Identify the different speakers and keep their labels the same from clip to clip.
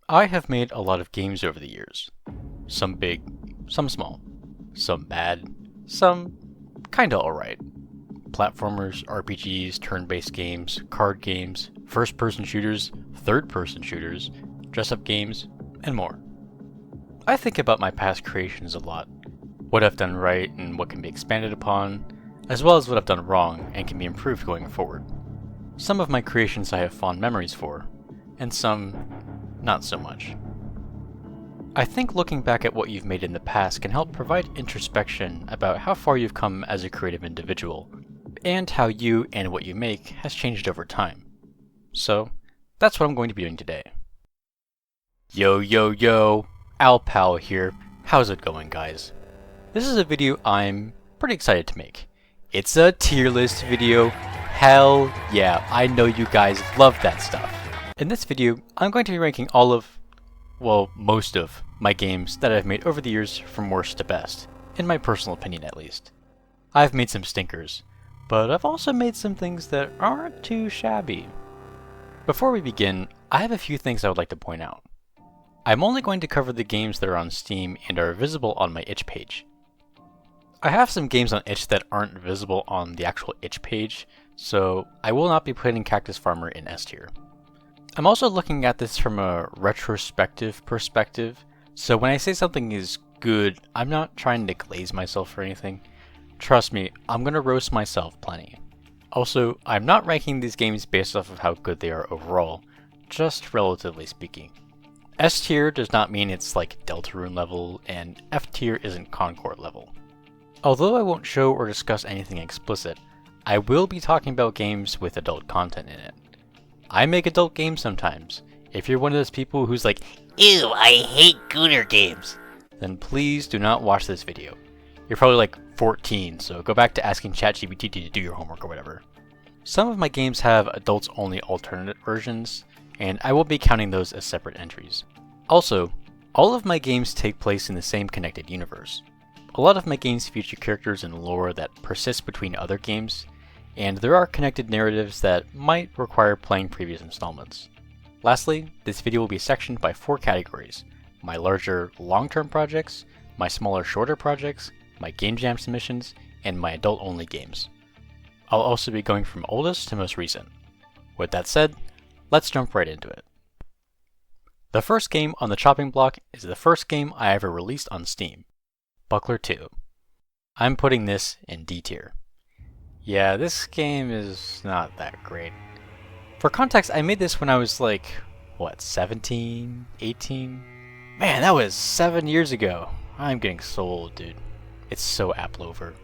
Speaker 1: I have made a lot of games over the years. Some big, some small. Some bad, some kinda alright. Platformers, RPGs, turn-based games, card games, first-person shooters, third-person shooters, dress-up games, and more. I think about my past creations a lot. What I've done right and what can be expanded upon, as well as what I've done wrong and can be improved going forward. Some of my creations I have fond memories for, and some not so much. I think looking back at what you've made in the past can help provide introspection about how far you've come as a creative individual, and how you and what you make has changed over time. So, that's what I'm going to be doing today. Yo yo yo, Alpal here. How's it going, guys? This is a video I'm pretty excited to make. It's a tier list video. Hell yeah, I know you guys love that stuff. In this video, I'm going to be ranking all of, well, most of my games that I've made over the years from worst to best, in my personal opinion at least. I've made some stinkers, but I've also made some things that aren't too shabby. Before we begin, I have a few things I would like to point out. I'm only going to cover the games that are on Steam and are visible on my itch page. I have some games on itch that aren't visible on the actual itch page, so I will not be putting Cactus Farmer in S tier. I'm also looking at this from a retrospective perspective, so when I say something is good, I'm not trying to glaze myself or anything. Trust me, I'm gonna roast myself plenty. Also, I'm not ranking these games based off of how good they are overall, just relatively speaking. S tier does not mean it's like Deltarune level, and F tier isn't Concord level. Although I won't show or discuss anything explicit, I will be talking about games with adult content in it. I make adult games sometimes. If you're one of those people who's like, "Ew, I hate Gooner games," then please do not watch this video. You're probably like 14, so go back to asking ChatGPT to do your homework or whatever. Some of my games have adults-only alternate versions, and I will be counting those as separate entries. Also, all of my games take place in the same connected universe. A lot of my games feature characters and lore that persist between other games, and there are connected narratives that might require playing previous installments. Lastly, this video will be sectioned by 4 categories: my larger, long-term projects, my smaller, shorter projects, my game jam submissions, and my adult-only games. I'll also be going from oldest to most recent. With that said, let's jump right into it. The first game on the chopping block is the first game I ever released on Steam, Buckler 2. I'm putting this in D tier. Yeah, this game is not that great. For context, I made this when I was like, 17, 18? Man, that was 7 years ago. I'm getting so old, dude. It's so Aplove.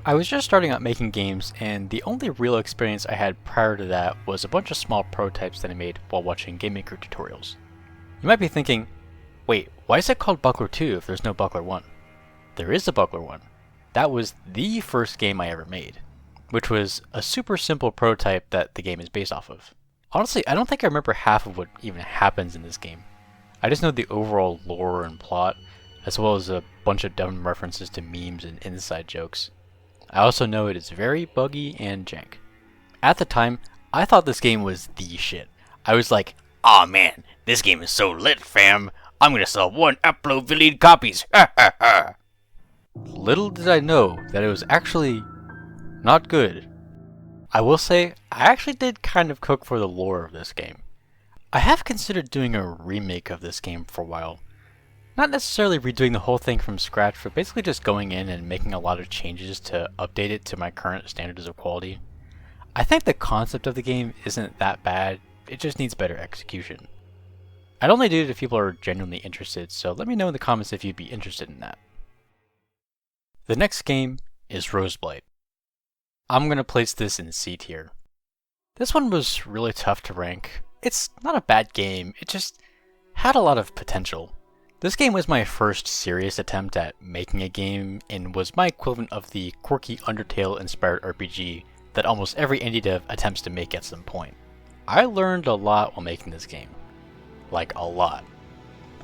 Speaker 1: I was just starting out making games, and the only real experience I had prior to that was a bunch of small prototypes that I made while watching Game Maker tutorials. You might be thinking, wait, why is it called Buckler 2 if there's no Buckler 1? There is a Buckler 1. That was the first game I ever made, which was a super simple prototype that the game is based off of. Honestly, I don't think I remember half of what even happens in this game. I just know the overall lore and plot, as well as a bunch of dumb references to memes and inside jokes. I also know it is very buggy and jank. At the time, I thought this game was the shit. I was like, "Aw man, this game is so lit, fam. I'm gonna sell 1 Aplove copies, ha ha ha." Little did I know that it was actually not good. I will say, I actually did kind of cook for the lore of this game. I have considered doing a remake of this game for a while. Not necessarily redoing the whole thing from scratch, but basically just going in and making a lot of changes to update it to my current standards of quality. I think the concept of the game isn't that bad, it just needs better execution. I'd only do it if people are genuinely interested, so let me know in the comments if you'd be interested in that. The next game is Roseblight. I'm gonna place this in C tier. This one was really tough to rank. It's not a bad game, it just had a lot of potential. This game was my first serious attempt at making a game and was my equivalent of the quirky Undertale-inspired RPG that almost every indie dev attempts to make at some point. I learned a lot while making this game. Like, a lot.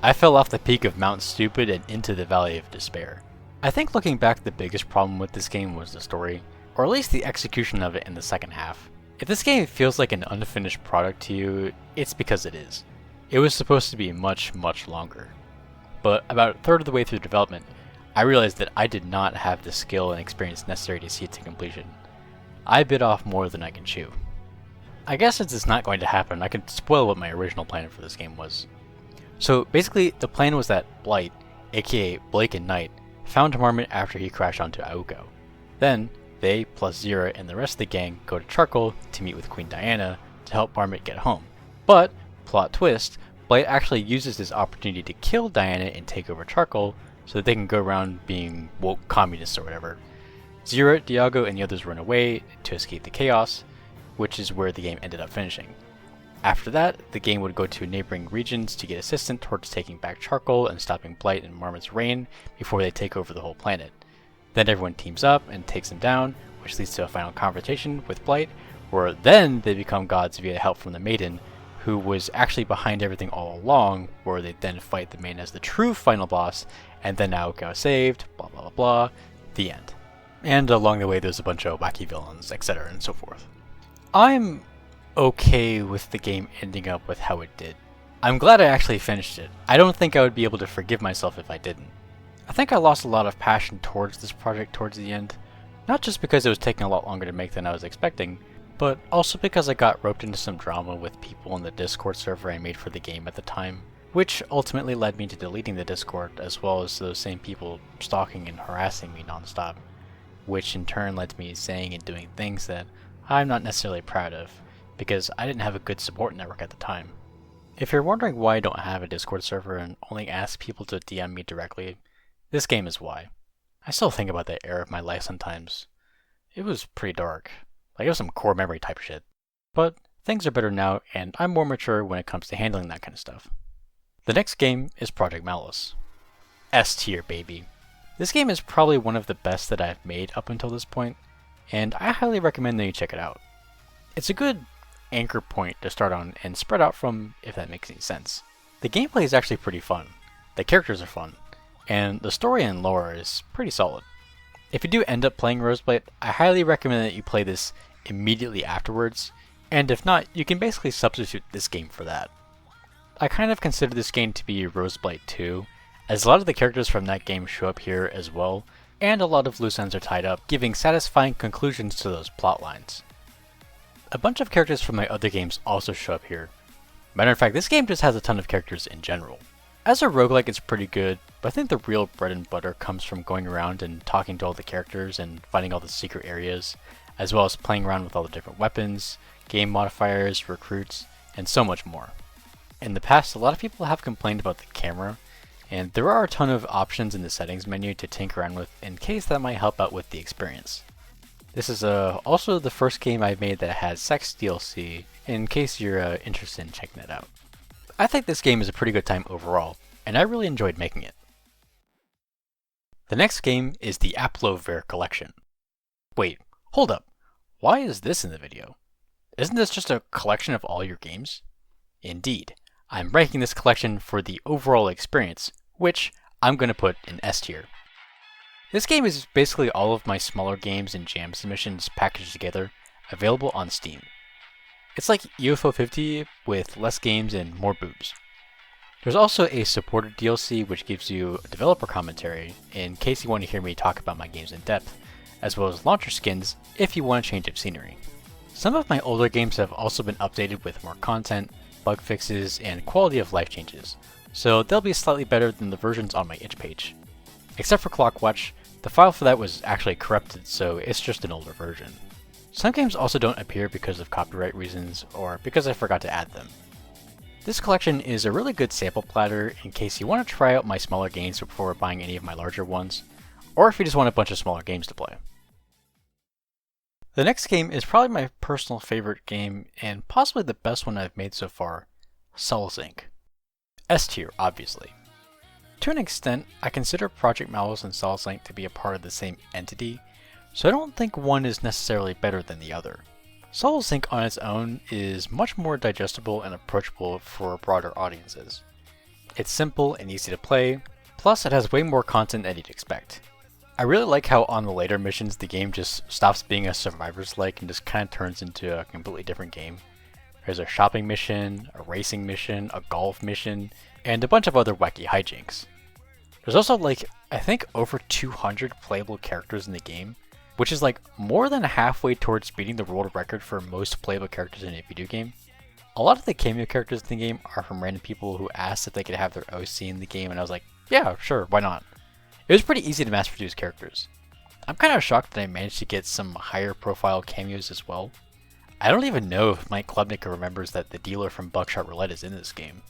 Speaker 1: I fell off the peak of Mount Stupid and into the Valley of Despair. I think looking back, the biggest problem with this game was the story, or at least the execution of it in the second half. If this game feels like an unfinished product to you, it's because it is. it was supposed to be much, much longer. But about a third of the way through development, I realized that I did not have the skill and experience necessary to see it to completion. I bit off more than I can chew. I guess since it's not going to happen, I can spoil what my original plan for this game was. So basically, the plan was that Blight, aka Blake and Knight, found Marmot after he crashed onto Auko. Then, they, plus Zira and the rest of the gang, go to Charcoal to meet with Queen Diana to help Marmot get home. But, plot twist, Blight actually uses this opportunity to kill Diana and take over Charcoal so that they can go around being woke communists or whatever. Zira, Diago, and the others run away to escape the chaos, which is where the game ended up finishing. After that, the game would go to neighboring regions to get assistance towards taking back Charcoal and stopping Blight and Marmot's reign before they take over the whole planet. Then everyone teams up and takes them down, which leads to a final confrontation with Blight, where then they become gods via help from the Maiden, who was actually behind everything all along, where they then fight the Maiden as the true final boss, and then Aoko is saved, blah blah blah blah, the end. And along the way there's a bunch of wacky villains, etc. and so forth. I'm okay with the game ending up with how it did. I'm glad I actually finished it. I don't think I would be able to forgive myself if I didn't. I think I lost a lot of passion towards this project towards the end, not just because it was taking a lot longer to make than I was expecting, but also because I got roped into some drama with people in the Discord server I made for the game at the time, which ultimately led me to deleting the Discord, as well as those same people stalking and harassing me nonstop, which in turn led to me saying and doing things that I'm not necessarily proud of, because I didn't have a good support network at the time. If you're wondering why I don't have a Discord server and only ask people to DM me directly, this game is why. I still think about that era of my life sometimes. It was pretty dark. Like, it was some core memory type shit. But things are better now, and I'm more mature when it comes to handling that kind of stuff. The next game is Project Malice. S tier, baby. This game is probably one of the best that I've made up until this point, and I highly recommend that you check it out. It's a good anchor point to start on and spread out from, if that makes any sense. The gameplay is actually pretty fun, the characters are fun, and the story and lore is pretty solid. If you do end up playing Roseblight, I highly recommend that you play this immediately afterwards, and if not, you can basically substitute this game for that. I kind of consider this game to be Roseblight 2, as a lot of the characters from that game show up here as well, and a lot of loose ends are tied up, giving satisfying conclusions to those plot lines. A bunch of characters from my other games also show up here. Matter of fact, this game just has a ton of characters in general. As a roguelike, it's pretty good, but I think the real bread and butter comes from going around and talking to all the characters and finding all the secret areas, as well as playing around with all the different weapons, game modifiers, recruits, and so much more. In the past, a lot of people have complained about the camera, and there are a ton of options in the settings menu to tinker around with in case that might help out with the experience. This is also the first game I've made that has sex DLC, in case you're interested in checking that out. I think this game is a pretty good time overall, and I really enjoyed making it. The next game is the Aplove collection. Wait, hold up. Why is this in the video? Isn't this just a collection of all your games? Indeed, I'm ranking this collection for the overall experience, which I'm going to put in S tier. This game is basically all of my smaller games and jam submissions packaged together, available on Steam. It's like UFO 50 with less games and more boobs. There's also a supported DLC which gives you a developer commentary in case you want to hear me talk about my games in depth, as well as launcher skins if you want a change of scenery. Some of my older games have also been updated with more content, bug fixes, and quality of life changes, so they'll be slightly better than the versions on my itch page. Except for Clockwatch, the file for that was actually corrupted, so it's just an older version. Some games also don't appear because of copyright reasons, or because I forgot to add them. This collection is a really good sample platter in case you want to try out my smaller games before buying any of my larger ones, or if you just want a bunch of smaller games to play. The next game is probably my personal favorite game, and possibly the best one I've made so far, Souls Inc. S tier, obviously. To an extent, I consider Project Malice and Souls Inc. to be a part of the same entity, so I don't think one is necessarily better than the other. Souls Inc. on its own is much more digestible and approachable for broader audiences. It's simple and easy to play, plus it has way more content than you'd expect. I really like how on the later missions the game just stops being a survivor's like and just kind of turns into a completely different game. There's a shopping mission, a racing mission, a golf mission, and a bunch of other wacky hijinks. There's also like, I think over 200 playable characters in the game, which is like more than halfway towards beating the world record for most playable characters in a video game. A lot of the cameo characters in the game are from random people who asked if they could have their OC in the game, and I was like, yeah, sure, why not? It was pretty easy to mass produce characters. I'm kind of shocked that I managed to get some higher profile cameos as well. I don't even know if Mike Klebnik remembers that the dealer from Buckshot Roulette is in this game.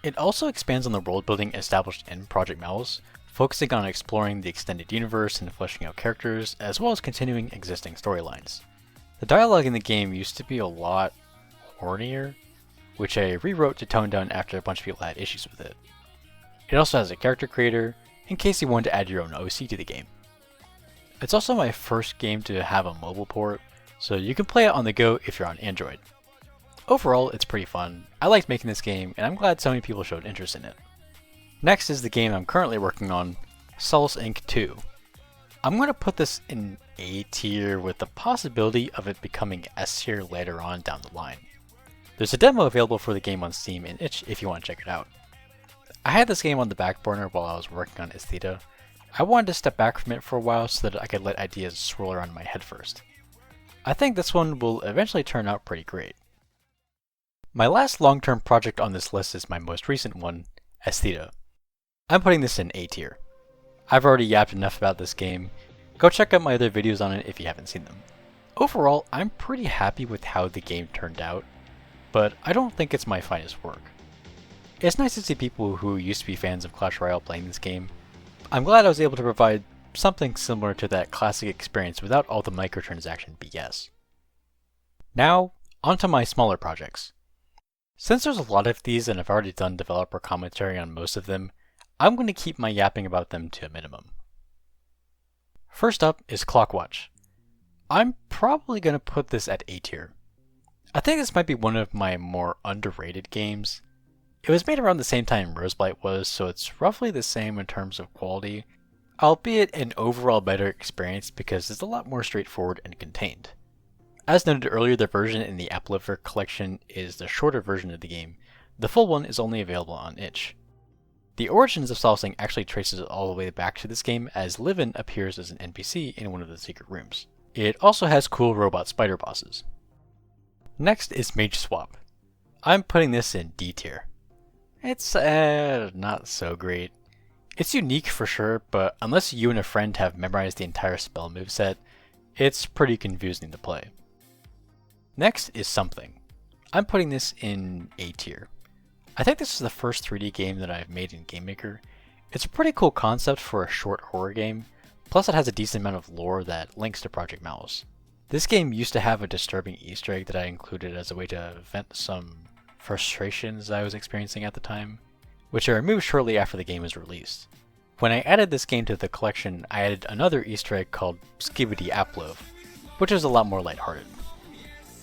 Speaker 1: It also expands on the world building established in Project Mouse, focusing on exploring the extended universe and fleshing out characters, as well as continuing existing storylines. The dialogue in the game used to be a lot hornier, which I rewrote to tone down after a bunch of people had issues with it. It also has a character creator, in case you wanted to add your own OC to the game. It's also my first game to have a mobile port, so you can play it on the go if you're on Android. Overall, it's pretty fun. I liked making this game, and I'm glad so many people showed interest in it. Next is the game I'm currently working on, Solus Inc. 2. I'm going to put this in A tier with the possibility of it becoming S tier later on down the line. There's a demo available for the game on Steam and itch if you want to check it out. I had this game on the back burner while I was working on Aestheta. I wanted to step back from it for a while so that I could let ideas swirl around my head first. I think this one will eventually turn out pretty great. My last long-term project on this list is my most recent one, Aestheta. I'm putting this in A tier. I've already yapped enough about this game. Go check out my other videos on it if you haven't seen them. Overall, I'm pretty happy with how the game turned out, but I don't think it's my finest work. It's nice to see people who used to be fans of Clash Royale playing this game. I'm glad I was able to provide something similar to that classic experience without all the microtransaction BS. Now, onto my smaller projects. Since there's a lot of these and I've already done developer commentary on most of them, I'm going to keep my yapping about them to a minimum. First up is Clockwatch. I'm probably going to put this at A tier. I think this might be one of my more underrated games. It was made around the same time Roseblight was, so it's roughly the same in terms of quality, albeit an overall better experience because it's a lot more straightforward and contained. As noted earlier, the version in the Aplove collection is the shorter version of the game. The full one is only available on itch. The origins of Solus Inc. actually traces all the way back to this game, as Livin appears as an NPC in one of the secret rooms. It also has cool robot spider bosses. Next is Mage Swap. I'm putting this in D tier. It's not so great. It's unique for sure, but unless you and a friend have memorized the entire spell moveset, it's pretty confusing to play. Next is Something. I'm putting this in A tier. I think this is the first 3D game that I've made in GameMaker. It's a pretty cool concept for a short horror game, plus it has a decent amount of lore that links to Project Mouse. This game used to have a disturbing Easter egg that I included as a way to vent some frustrations I was experiencing at the time, which I removed shortly after the game was released. When I added this game to the collection, I added another Easter egg called Skibidi Aplove, which is a lot more lighthearted.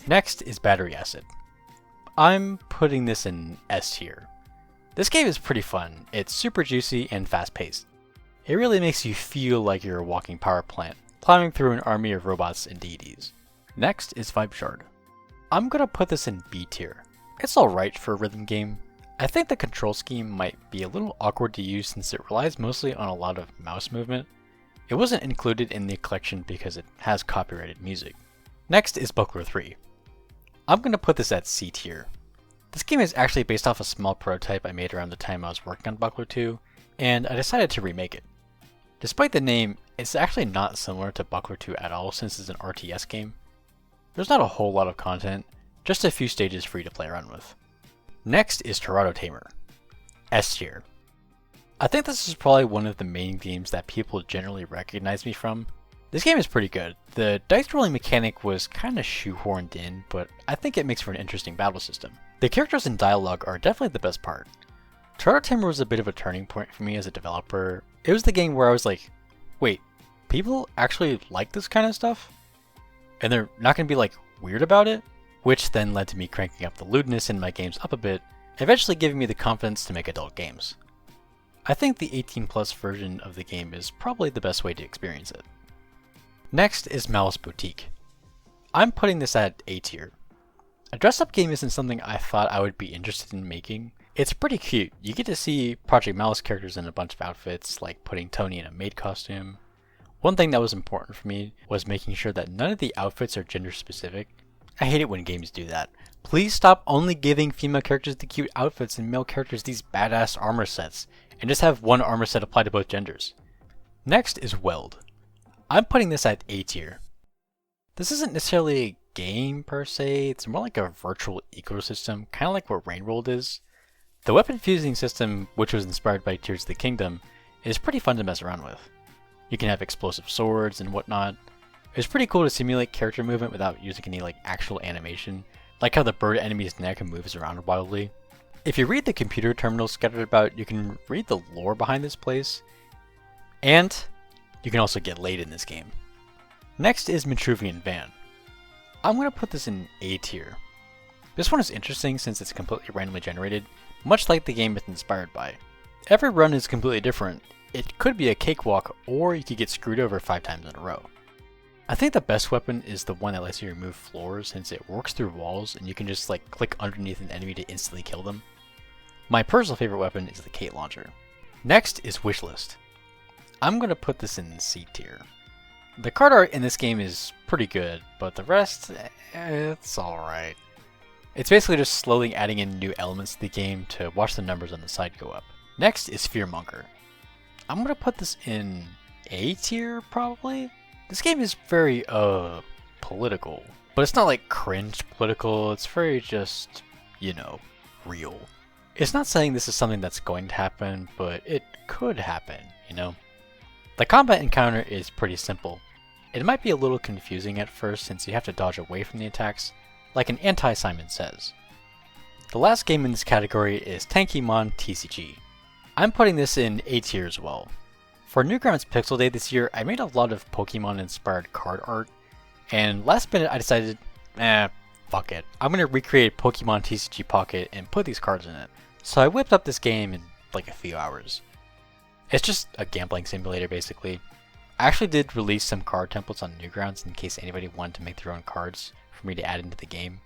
Speaker 1: Next is Battery Acid. I'm putting this in S tier. This game is pretty fun. It's super juicy and fast-paced. It really makes you feel like you're a walking power plant, plowing through an army of robots and deities. Next is Vibe Shard. I'm gonna put this in B tier. It's alright for a rhythm game. I think the control scheme might be a little awkward to use since it relies mostly on a lot of mouse movement. It wasn't included in the collection because it has copyrighted music. Next is Buckler 3. I'm going to put this at C tier. This game is actually based off a small prototype I made around the time I was working on Buckler 2, and I decided to remake it. Despite the name, it's actually not similar to Buckler 2 at all since it's an RTS game. There's not a whole lot of content, just a few stages for you to play around with. Next is Torado Tamer. S tier. I think this is probably one of the main games that people generally recognize me from. This game is pretty good. The dice rolling mechanic was kinda shoehorned in, but I think it makes for an interesting battle system. The characters and dialogue are definitely the best part. Torado Tamer was a bit of a turning point for me as a developer. It was the game where I was like, wait, people actually like this kind of stuff? And they're not gonna be like weird about it? Which then led to me cranking up the lewdness in my games up a bit, eventually giving me the confidence to make adult games. I think the 18+ version of the game is probably the best way to experience it. Next is Malice Boutique. I'm putting this at A tier. A dress-up game isn't something I thought I would be interested in making. It's pretty cute. You get to see Project Malice characters in a bunch of outfits, like putting Tony in a maid costume. One thing that was important for me was making sure that none of the outfits are gender specific. I hate it when games do that. Please stop only giving female characters the cute outfits and male characters these badass armor sets, and just have one armor set apply to both genders. Next is Weld. I'm putting this at A tier. This isn't necessarily a game per se, it's more like a virtual ecosystem, kind of like what Rainworld is. The weapon fusing system, which was inspired by Tears of the Kingdom, is pretty fun to mess around with. You can have explosive swords and whatnot. It's pretty cool to simulate character movement without using any actual animation, like how the bird enemy's neck moves around wildly. If you read the computer terminals scattered about, you can read the lore behind this place, and you can also get laid in this game. Next is Vitruvian Van. I'm going to put this in A tier. This one is interesting since it's completely randomly generated, much like the game it's inspired by. Every run is completely different. It could be a cakewalk, or you could get screwed over 5 times in a row. I think the best weapon is the one that lets you remove floors since it works through walls and you can just click underneath an enemy to instantly kill them. My personal favorite weapon is the Kate Launcher. Next is Wishlist. I'm going to put this in C tier. The card art in this game is pretty good, but the rest, it's alright. It's basically just slowly adding in new elements to the game to watch the numbers on the side go up. Next is Fearmonger. I'm going to put this in A tier, probably? This game is very, political. But it's not cringe political, it's very just, real. It's not saying this is something that's going to happen, but it could happen, The combat encounter is pretty simple. It might be a little confusing at first since you have to dodge away from the attacks, like an Anti-Simon says. The last game in this category is Tankymon TCG. I'm putting this in A tier as well. For Newgrounds Pixel Day this year, I made a lot of Pokemon inspired card art, and last minute I decided, fuck it. I'm gonna recreate Pokemon TCG Pocket and put these cards in it. So I whipped up this game in a few hours. It's just a gambling simulator basically. I actually did release some card templates on Newgrounds in case anybody wanted to make their own cards for me to add into the game,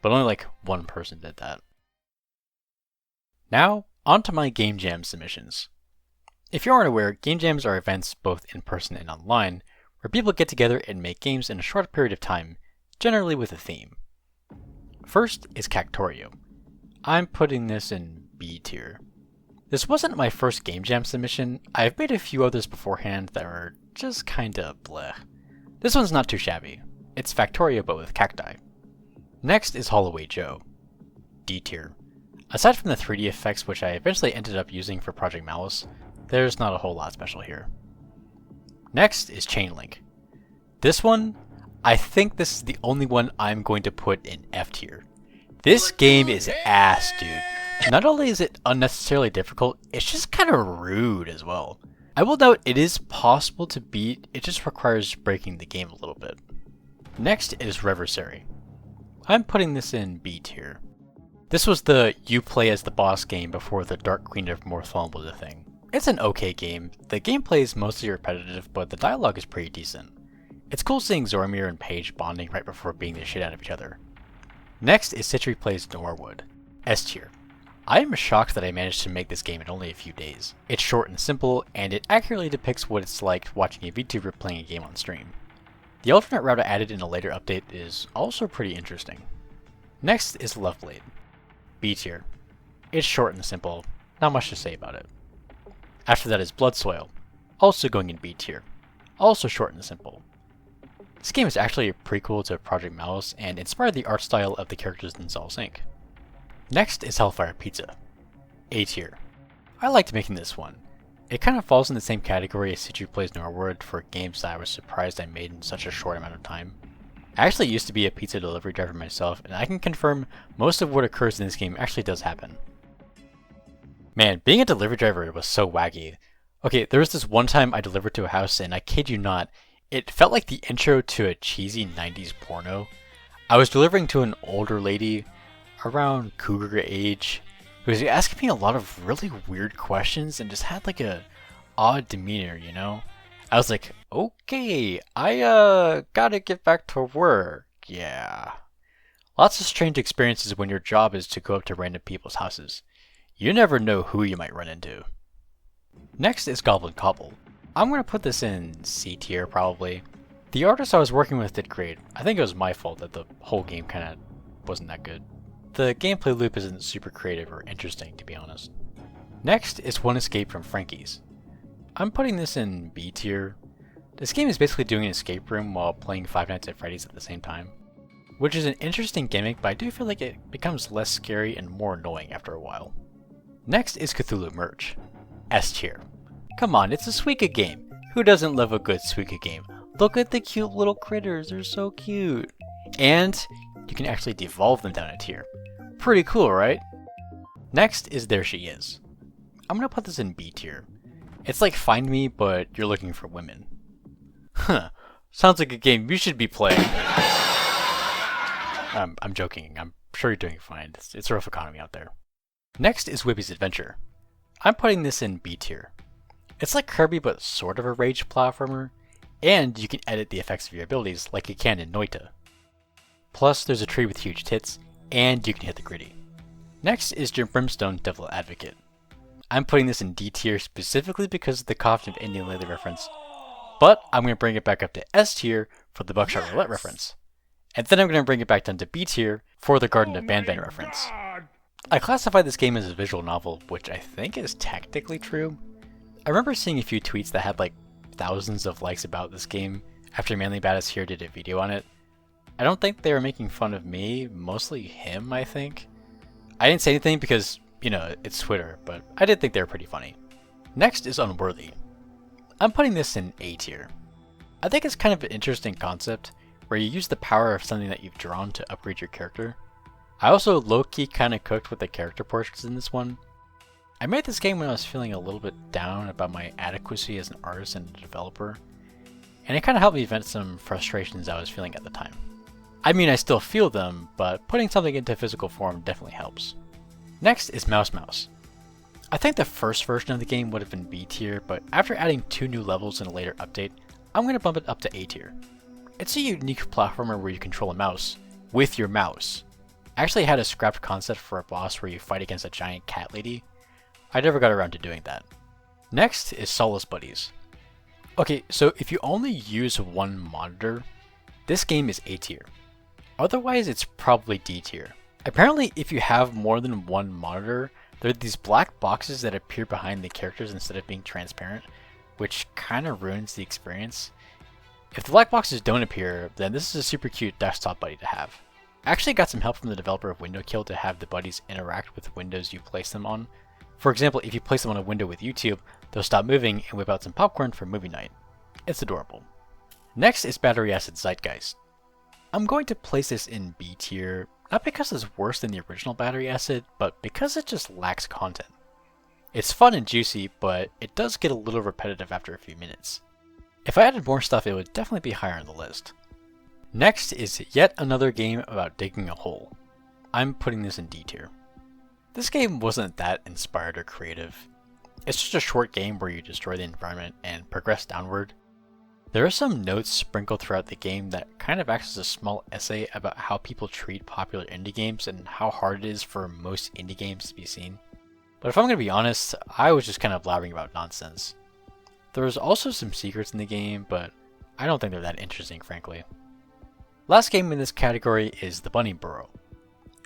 Speaker 1: but only one person did that. Now, on to my Game Jam submissions. If you aren't aware, Game Jams are events both in person and online, where people get together and make games in a short period of time, generally with a theme. First is Cactorio. I'm putting this in B tier. This wasn't my first Game Jam submission. I've made a few others beforehand that are just kinda bleh. This one's not too shabby. It's Factorio but with cacti. Next is Holloway Joe. D tier. Aside from the 3D effects which I eventually ended up using for Project Malice, there's not a whole lot special here. Next is Chainlink. This one, I think this is the only one I'm going to put in F tier. This game is ass, dude. Not only is it unnecessarily difficult, it's just kinda rude as well. I will note it is possible to beat, it just requires breaking the game a little bit. Next is Reversary. I'm putting this in B tier. This was the you play as the boss game before the Dark Queen of Morthal was a thing. It's an okay game. The gameplay is mostly repetitive, but the dialogue is pretty decent. It's cool seeing Zoromir and Paige bonding right before beating the shit out of each other. Next is Citri Plays Norwood. S tier. I am shocked that I managed to make this game in only a few days. It's short and simple, and it accurately depicts what it's like watching a VTuber playing a game on stream. The alternate route added in a later update is also pretty interesting. Next is Loveblade. B tier. It's short and simple, not much to say about it. After that is Blood Soil, also going in B tier, also short and simple. This game is actually a prequel to Project Malice and inspired the art style of the characters in Sol's Inc. Next is Hellfire Pizza. A tier. I liked making this one. It kind of falls in the same category as Citri Plays Norwood for games that I was surprised I made in such a short amount of time. I actually used to be a pizza delivery driver myself, and I can confirm most of what occurs in this game actually does happen. Man, being a delivery driver was so wacky. Okay, there was this one time I delivered to a house, and I kid you not, it felt like the intro to a cheesy 90s porno. I was delivering to an older lady, around cougar age, who was asking me a lot of really weird questions and just had a odd demeanor, I was like, okay, I gotta get back to work, yeah. Lots of strange experiences when your job is to go up to random people's houses. You never know who you might run into. Next is Goblin Cobble. I'm going to put this in C tier probably. The artist I was working with did great. I think it was my fault that the whole game kind of wasn't that good. The gameplay loop isn't super creative or interesting, to be honest. Next is One Escape from Frankie's. I'm putting this in B tier. This game is basically doing an escape room while playing Five Nights at Freddy's at the same time, which is an interesting gimmick, but I do feel like it becomes less scary and more annoying after a while. Next is Cthulhu Merge. S tier. Come on, it's a Suika game. Who doesn't love a good Suika game? Look at the cute little critters, they're so cute. And you can actually devolve them down a tier. Pretty cool, right? Next is There She Is. I'm gonna put this in B tier. It's like Find Me, but you're looking for women. Huh, sounds like a game you should be playing. I'm joking, I'm sure you're doing fine. It's a rough economy out there. Next is Whippy's Adventure. I'm putting this in B tier. It's like Kirby but sort of a rage platformer, and you can edit the effects of your abilities like you can in Noita. Plus there's a tree with huge tits, and you can hit the gritty. Next is Jim Brimstone Devil Advocate. I'm putting this in D tier specifically because of the Coffin of Indian Lily reference, but I'm going to bring it back up to S tier for the Buckshot Roulette reference. And then I'm going to bring it back down to B tier for the Garden of Banban reference. I classified this game as a visual novel, which I think is technically true. I remember seeing a few tweets that had like thousands of likes about this game after Manly Badass here did a video on it. I don't think they were making fun of me, mostly him, I think. I didn't say anything because, you know, it's Twitter, but I did think they were pretty funny. Next is Unworthy. I'm putting this in A tier. I think it's kind of an interesting concept, where you use the power of something that you've drawn to upgrade your character. I also low-key kind of cooked with the character portraits in this one. I made this game when I was feeling a little bit down about my adequacy as an artist and a developer, and it kind of helped me vent some frustrations I was feeling at the time. I mean, I still feel them, but putting something into physical form definitely helps. Next is Mouse Mouse. I think the first version of the game would have been B tier, but after adding 2 new levels in a later update, I'm going to bump it up to A tier. It's a unique platformer where you control a mouse with your mouse. I actually had a scrapped concept for a boss where you fight against a giant cat lady. I never got around to doing that. Next is Solace Buddies. Okay, so if you only use one monitor, this game is A tier. Otherwise, it's probably D tier. Apparently, if you have more than one monitor, there are these black boxes that appear behind the characters instead of being transparent, which kind of ruins the experience. If the black boxes don't appear, then this is a super cute desktop buddy to have. I actually got some help from the developer of Window Kill to have the buddies interact with windows you place them on. For example, if you place them on a window with YouTube, they'll stop moving and whip out some popcorn for movie night. It's adorable. Next is Battery Acid Zeitgeist. I'm going to place this in B tier, not because it's worse than the original Battery Acid, but because it just lacks content. It's fun and juicy, but it does get a little repetitive after a few minutes. If I added more stuff, it would definitely be higher on the list. Next is yet another game about digging a hole. I'm putting this in D tier. This game wasn't that inspired or creative. It's just a short game where you destroy the environment and progress downward. There are some notes sprinkled throughout the game that kind of acts as a small essay about how people treat popular indie games and how hard it is for most indie games to be seen. But if I'm going to be honest, I was just kind of blabbering about nonsense. There's also some secrets in the game, but I don't think they're that interesting, frankly. Last game in this category is The Bunny Burrow.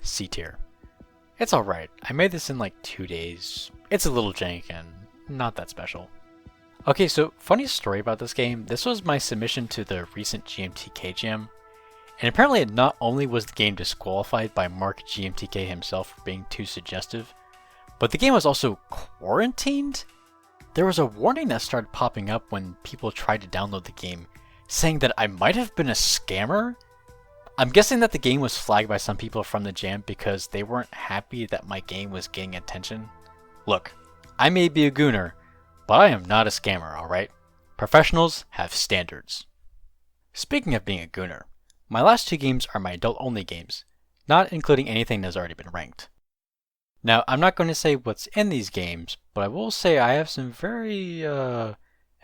Speaker 1: C tier. It's alright. I made this in like 2 days. It's a little jank and not that special. Okay, so funny story about this game. This was my submission to the recent GMTK Jam. And apparently not only was the game disqualified by Mark GMTK himself for being too suggestive, but the game was also quarantined? There was a warning that started popping up when people tried to download the game, saying that I might have been a scammer? I'm guessing that the game was flagged by some people from the jam because they weren't happy that my game was getting attention. Look, I may be a gooner, but I am not a scammer, alright? Professionals have standards. Speaking of being a gooner, my last 2 games are my adult-only games, not including anything that's already been ranked. Now, I'm not going to say what's in these games, but I will say I have some very,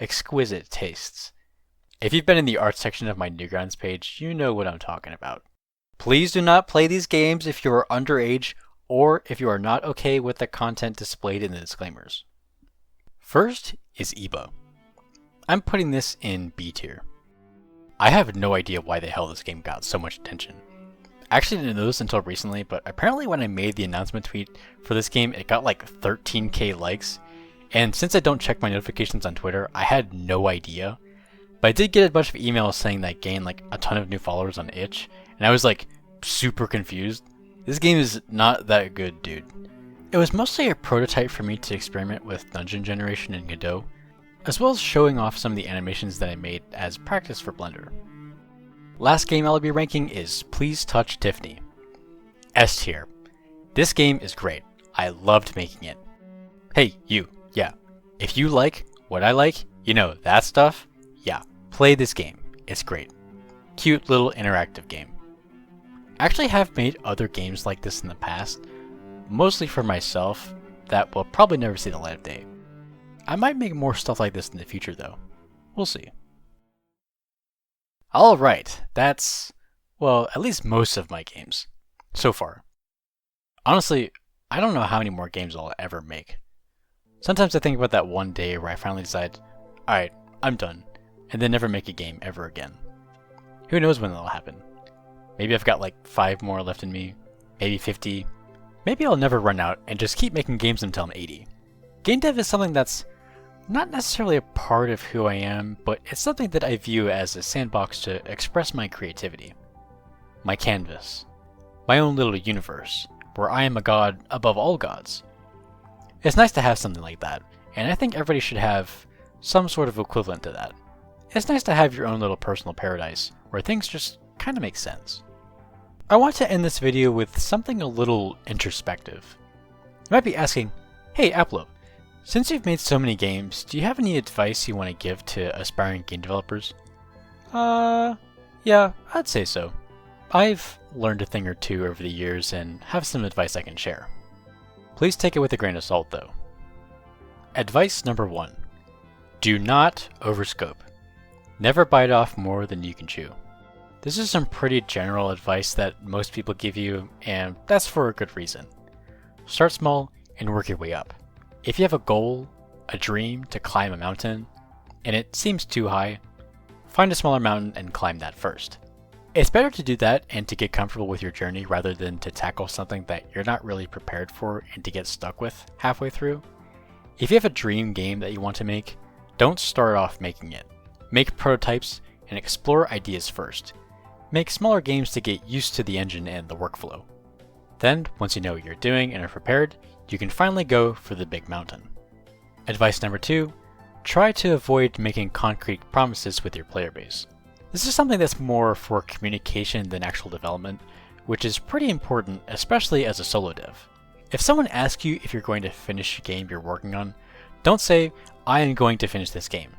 Speaker 1: exquisite tastes. If you've been in the art section of my Newgrounds page, you know what I'm talking about. Please do not play these games if you are underage or if you are not okay with the content displayed in the disclaimers. First is EBA. I'm putting this in B tier. I have no idea why the hell this game got so much attention. I actually didn't know this until recently, but apparently when I made the announcement tweet for this game, it got like 13k likes. And since I don't check my notifications on Twitter, I had no idea. But I did get a bunch of emails saying that I gained like a ton of new followers on itch, and I was like super confused. This game is not that good, dude. It was mostly a prototype for me to experiment with dungeon generation in Godot, as well as showing off some of the animations that I made as practice for Blender. Last game I'll be ranking is Please Touch Tiffany. S tier. This game is great. I loved making it. Hey, you. Yeah. If you like what I like, you know that stuff, yeah, play this game. It's great. Cute little interactive game. I actually have made other games like this in the past, mostly for myself, that will probably never see the light of day. I might make more stuff like this in the future though. We'll see. Alright, that's, well, at least most of my games. So far. Honestly, I don't know how many more games I'll ever make. Sometimes I think about that one day where I finally decide, alright, I'm done, and then never make a game ever again. Who knows when that'll happen? Maybe I've got like 5 more left in me, maybe 50. Maybe I'll never run out and just keep making games until I'm 80. Game dev is something that's not necessarily a part of who I am, but it's something that I view as a sandbox to express my creativity. My canvas. My own little universe, where I am a god above all gods. It's nice to have something like that, and I think everybody should have some sort of equivalent to that. It's nice to have your own little personal paradise, where things just kind of make sense. I want to end this video with something a little introspective. You might be asking, hey Aplove, since you've made so many games, do you have any advice you want to give to aspiring game developers? Yeah, I'd say so. I've learned a thing or two over the years and have some advice I can share. Please take it with a grain of salt though. Advice number 1. Do not overscope. Never bite off more than you can chew. This is some pretty general advice that most people give you, and that's for a good reason. Start small and work your way up. If you have a goal, a dream to climb a mountain, and it seems too high, find a smaller mountain and climb that first. It's better to do that and to get comfortable with your journey rather than to tackle something that you're not really prepared for and to get stuck with halfway through. If you have a dream game that you want to make, don't start off making it. Make prototypes and explore ideas first. Make smaller games to get used to the engine and the workflow. Then, once you know what you're doing and are prepared, you can finally go for the big mountain. Advice number 2, try to avoid making concrete promises with your player base. This is something that's more for communication than actual development, which is pretty important, especially as a solo dev. If someone asks you if you're going to finish a game you're working on, don't say, I am going to finish this game.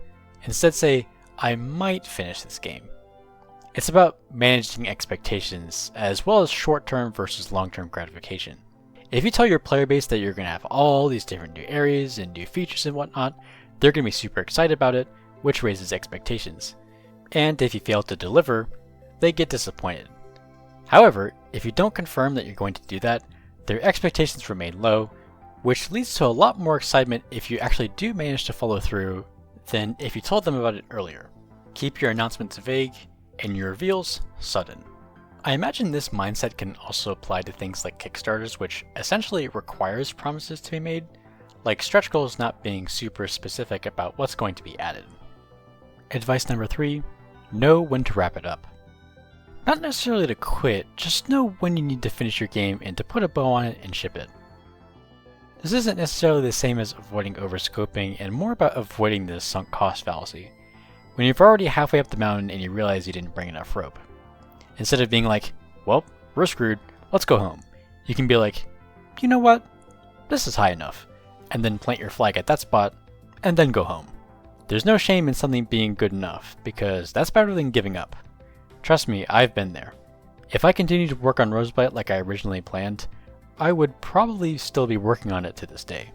Speaker 1: Instead say, I might finish this game. It's about managing expectations, as well as short-term versus long-term gratification. If you tell your player base that you're going to have all these different new areas and new features and whatnot, they're going to be super excited about it, which raises expectations. And if you fail to deliver, they get disappointed. However, if you don't confirm that you're going to do that, their expectations remain low, which leads to a lot more excitement if you actually do manage to follow through than if you told them about it earlier. Keep your announcements vague and your reveals sudden. I imagine this mindset can also apply to things like Kickstarters, which essentially requires promises to be made, like stretch goals not being super specific about what's going to be added. Advice number 3, know when to wrap it up. Not necessarily to quit, just know when you need to finish your game and to put a bow on it and ship it. This isn't necessarily the same as avoiding overscoping and more about avoiding the sunk cost fallacy. When you're already halfway up the mountain and you realize you didn't bring enough rope. Instead of being like, well, we're screwed, let's go home. You can be like, you know what? This is high enough. And then plant your flag at that spot, and then go home. There's no shame in something being good enough, because that's better than giving up. Trust me, I've been there. If I continued to work on Roseblight like I originally planned, I would probably still be working on it to this day.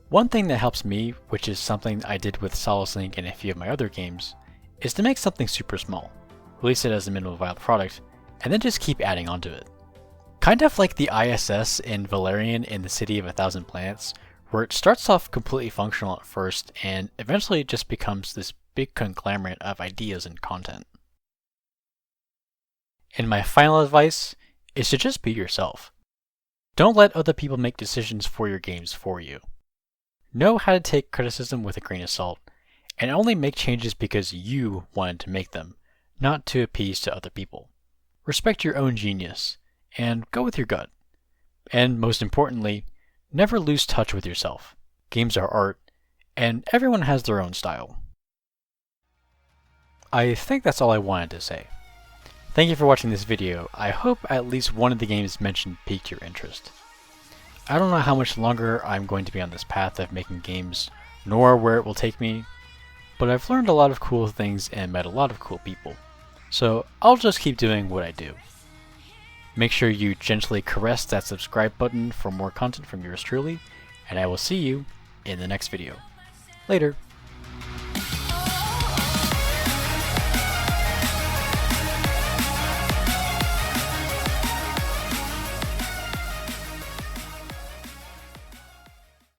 Speaker 1: One thing that helps me, which is something I did with Solace Link and a few of my other games, is to make something super small, release it as a minimal viable product, and then just keep adding onto it. Kind of like the ISS in Valerian in the City of a Thousand Planets, where it starts off completely functional at first and eventually just becomes this big conglomerate of ideas and content. And my final advice is to just be yourself. Don't let other people make decisions for your games for you. Know how to take criticism with a grain of salt, and only make changes because you wanted to make them, not to appease to other people. Respect your own genius, and go with your gut. And most importantly, never lose touch with yourself. Games are art, and everyone has their own style. I think that's all I wanted to say. Thank you for watching this video. I hope at least one of the games mentioned piqued your interest. I don't know how much longer I'm going to be on this path of making games, nor where it will take me, but I've learned a lot of cool things and met a lot of cool people. So I'll just keep doing what I do. Make sure you gently caress that subscribe button for more content from yours truly, and I will see you in the next video. Later.